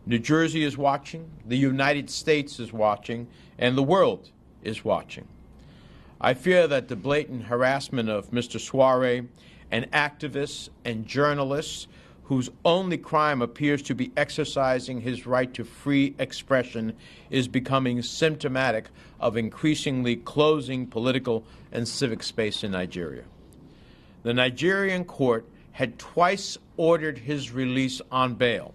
New Jersey is watching, the United States is watching, and the world is watching. I fear that the blatant harassment of Mr. Sowore and activists and journalists whose only crime appears to be exercising his right to free expression is becoming symptomatic of increasingly closing political and civic space in Nigeria. The Nigerian court had twice ordered his release on bail,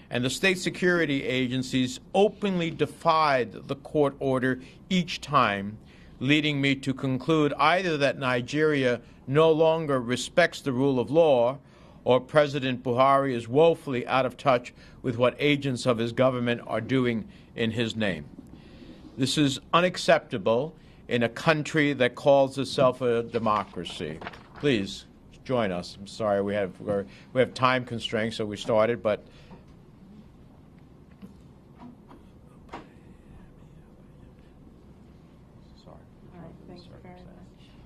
and the state security agencies openly defied the court order each time, leading me to conclude either that Nigeria no longer respects the rule of law, or President Buhari is woefully out of touch with what agents of his government are doing in his name. This is unacceptable in a country that calls itself a democracy. Please join us. I'm sorry we have time constraints, so we started, but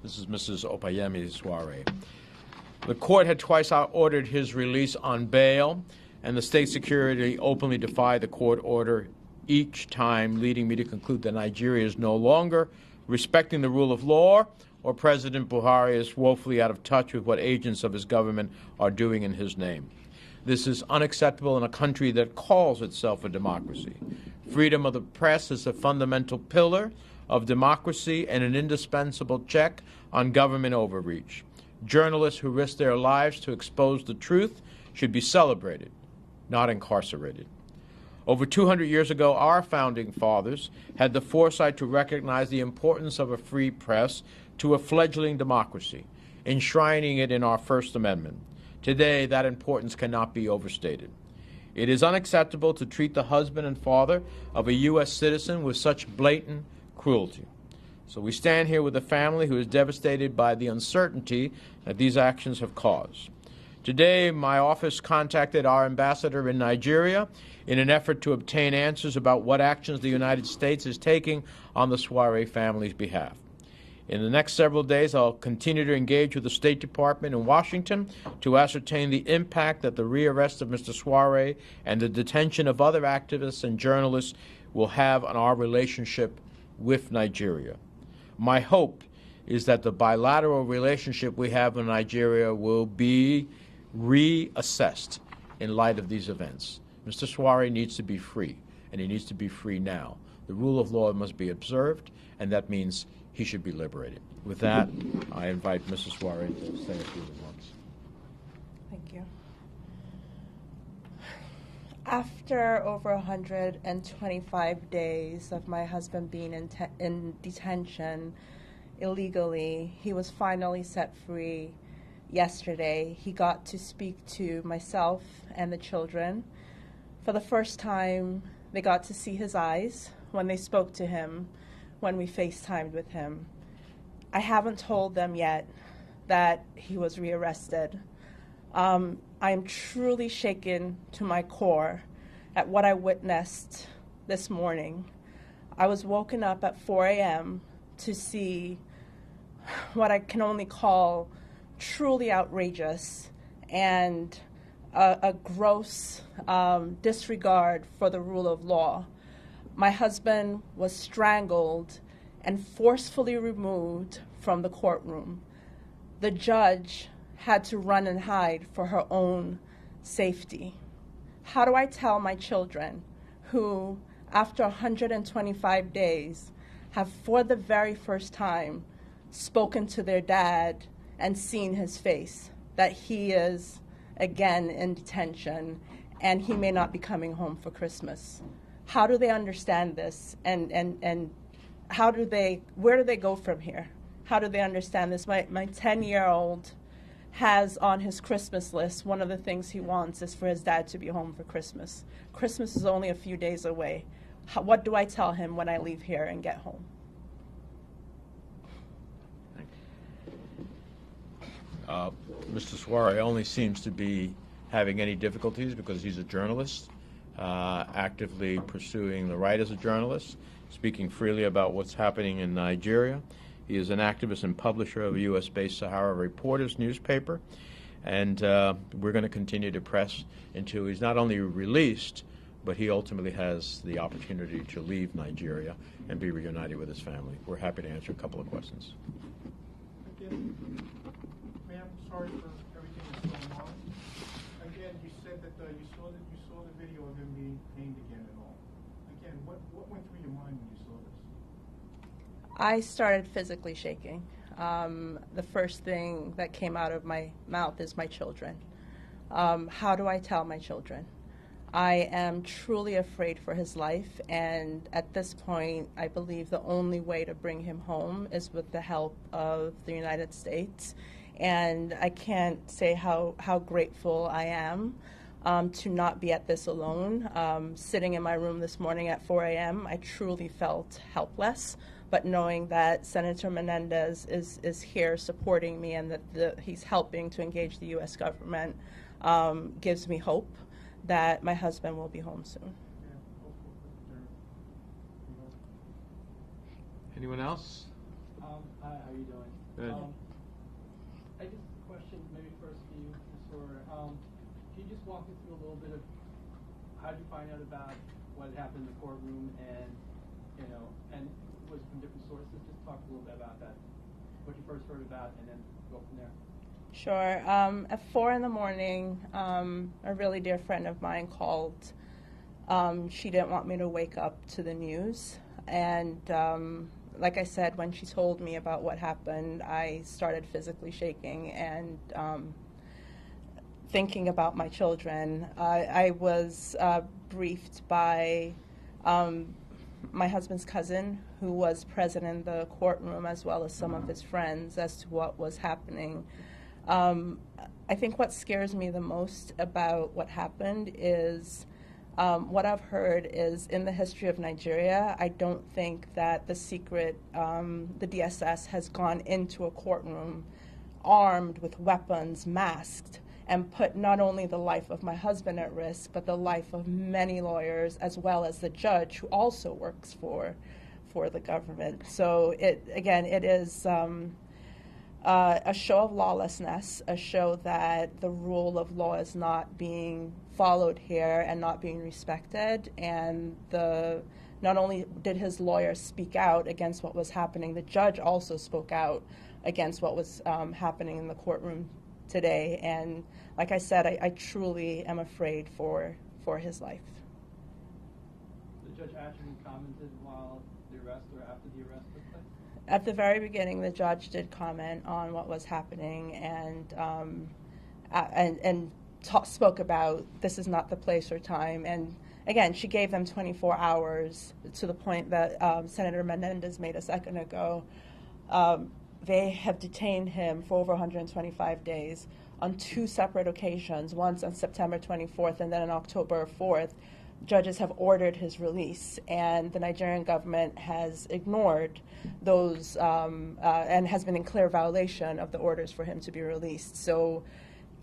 this is Mrs. Opayemi Sowore. The court had twice ordered his release on bail, and the state security openly defied the court order each time, leading me to conclude that Nigeria is no longer respecting the rule of law, or President Buhari is woefully out of touch with what agents of his government are doing in his name. This is unacceptable in a country that calls itself a democracy. Freedom of the press is a fundamental pillar of democracy and an indispensable check on government overreach. Journalists who risk their lives to expose the truth should be celebrated, not incarcerated. Over 200 years ago, our founding fathers had the foresight to recognize the importance of a free press to a fledgling democracy, enshrining it in our First Amendment. Today, that importance cannot be overstated. It is unacceptable to treat the husband and father of a U.S. citizen with such blatant cruelty. So we stand here with a family who is devastated by the uncertainty that these actions have caused. Today, my office contacted our ambassador in Nigeria in an effort to obtain answers about what actions the United States is taking on the Sowore family's behalf. In the next several days, I'll continue to engage with the State Department in Washington to ascertain the impact that the rearrest of Mr. Sowore and the detention of other activists and journalists will have on our relationship with Nigeria. My hope is that the bilateral relationship we have with Nigeria will be reassessed in light of these events. Mr. Sowore needs to be free, and he needs to be free now. The rule of law must be observed, and that means he should be liberated. With that, I invite Mrs. Sowore to say a few remarks. Thank you. After over 125 days of my husband being in detention illegally, he was finally set free yesterday. He got to speak to myself and the children. For the first time, they got to see his eyes when they spoke to him, when we FaceTimed with him. I haven't told them yet that he was rearrested. I am truly shaken to my core at what I witnessed this morning. I was woken up at 4 a.m. to see what I can only call truly outrageous and a gross disregard for the rule of law. My husband was strangled and forcefully removed from the courtroom. The judge had to run and hide for her own safety. How do I tell my children who, after 125 days, have for the very first time spoken to their dad and seen his face, that he is again in detention, and he may not be coming home for Christmas. How do they understand this? And where do they go from here? How do they understand this? My 10-year-old has on his Christmas list, one of the things he wants is for his dad to be home for Christmas. Christmas is only a few days away. What do I tell him when I leave here and get home? Mr. Sowore only seems to be having any difficulties because he's a journalist, actively pursuing the right as a journalist, speaking freely about what's happening in Nigeria. He is an activist and publisher of a U.S.-based Sahara Reporters newspaper, and we're going to continue to press until he's not only released, but he ultimately has the opportunity to leave Nigeria and be reunited with his family. We're happy to answer a couple of questions. Again, ma'am, sorry for everything that's going on. Again, you said that you saw the video of him being pained again and all. Again, what went through your mind when you saw this? I started physically shaking. The first thing that came out of my mouth is my children. How do I tell my children? I am truly afraid for his life, and at this point, I believe the only way to bring him home is with the help of the United States. And I can't say how grateful I am to not be at this alone. Sitting in my room this morning at 4 a.m., I truly felt helpless. But knowing that Senator Menendez is here supporting me and that he's helping to engage the U.S. government gives me hope that my husband will be home soon. Anyone else? Hi, how are you doing? Good. I just a question maybe first for you, Ms. Sowore. Can you just walk me through a little bit of how did you find out about what had happened in the courtroom and was from different sources? Just talk a little bit about that, what you first heard about, and then go from there. Sure. At 4 in the morning, a really dear friend of mine called. She didn't want me to wake up to the news. And like I said, when she told me about what happened, I started physically shaking and thinking about my children. I was briefed by my husband's cousin, who was present in the courtroom, as well as some of his friends, as to what was happening. I think what scares me the most about what happened is what I've heard is in the history of Nigeria, I don't think that the DSS has gone into a courtroom armed with weapons, masked, and put not only the life of my husband at risk, but the life of many lawyers, as well as the judge who also works for the government. So it is a show of lawlessness, a show that the rule of law is not being followed here and not being respected. And not only did his lawyer speak out against what was happening, the judge also spoke out against what was happening in the courtroom today. And like I said, I truly am afraid for his life. The judge actually commented while the arrest or after the arrest took place? At the very beginning, the judge did comment on what was happening and spoke about this is not the place or time. And again, she gave them 24 hours to the point that Senator Menendez made a second ago. They have detained him for over 125 days on two separate occasions, once on September 24th and then on October 4th. Judges have ordered his release, and the Nigerian government has ignored those and has been in clear violation of the orders for him to be released. So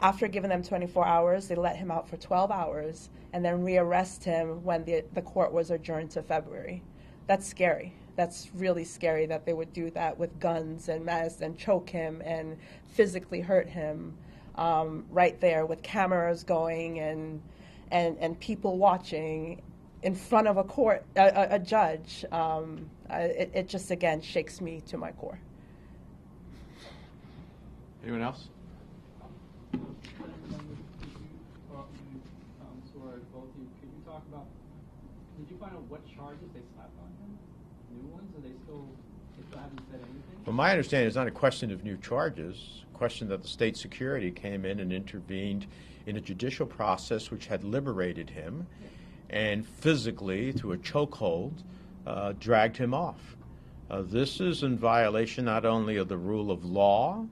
after giving them 24 hours, they let him out for 12 hours and then rearrest him when the court was adjourned to February. That's scary. That's really scary that they would do that with guns and masks and choke him and physically hurt him right there with cameras going and people watching in front of a judge. It just, again, shakes me to my core. Anyone else? Sorry, both of you. Could you talk about, did you find out what charges they slapped on him? New ones? Are they still They still haven't said anything? Well, my understanding is not a question of new charges, a question that the state security came in and intervened in a judicial process which had liberated him and physically, through a chokehold, dragged him off. This is in violation not only of the rule of law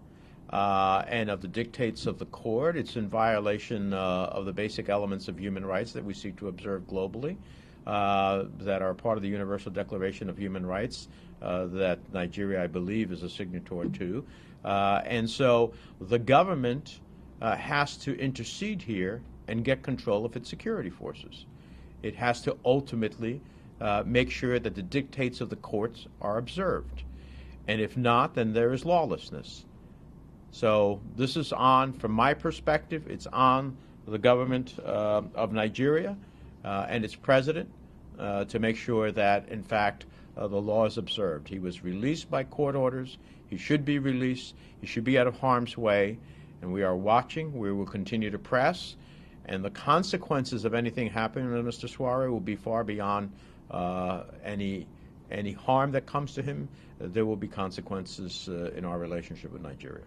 and of the dictates of the court, it's in violation of the basic elements of human rights that we seek to observe globally, that are part of the Universal Declaration of Human Rights that Nigeria, I believe, is a signatory to. And so the government has to intercede here and get control of its security forces. It has to ultimately make sure that the dictates of the courts are observed. And if not, then there is lawlessness. So this is on, from my perspective, it's on the government of Nigeria and its president to make sure that, in fact, the law is observed. He was released by court orders. He should be released. He should be out of harm's way. And we are watching. We will continue to press. And the consequences of anything happening to Mr. Sowore will be far beyond any harm that comes to him. There will be consequences in our relationship with Nigeria.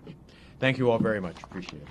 Thank you all very much. Appreciate it.